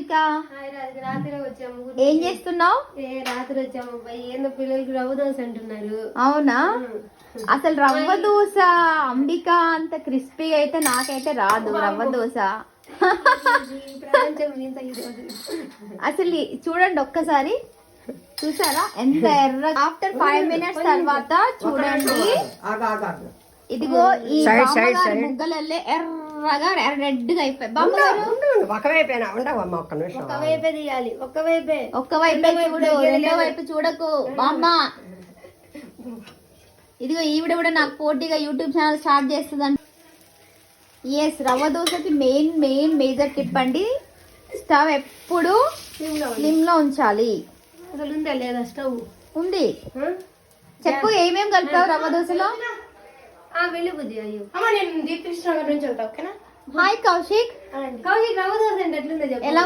అంబిక. రాత్రి వచ్చాము. ఏం చేస్తున్నావు? రాత్రి వచ్చాము. ఏందో పిల్లలకి రవ్వ దోశ అంటున్నారు. అవునా? అసలు రవ్వ దోశ అంబిక అంత క్రిస్పీ అయితే నాకైతే రాదు రవ్వ దోశ. అసలు చూడండి ఒక్కసారి, చూసారా ఎంత ఎర్ర. ఆఫ్టర్ 5 minutes తర్వాత చూడండి, ఇదిగో ఈ ముగ్గలల్లే ఎర్రగా రెడ్ గా అయిపోయి. ఒకవైపే తీయాలి, ఒక్కవైపే చూడు, రెండో వైపు చూడకు బామ్మ. ఇదిగో ఈవిడ కూడా నాకు పోటీగా యూట్యూబ్ ఛానల్ స్టార్ట్ చేస్తుందంట. ఎస్, రవ్వ దోశకి మెయిన్ మేజర్ టిప్ అండి, స్టవ్ ఎప్పుడు స్లిమ్ లో ఉంచాలి. అసలు ఉందా లేదా స్టవ్? ఉంది. చెప్పు ఏమేమి కలిపావు రవ్వ దోశలో? వెళ్ళి బుద్ధి. అయ్యో హాయ్ కౌశిక్. రవ్వ దోశ అంటే ఎట్లుందో చెప్పు. ఎలా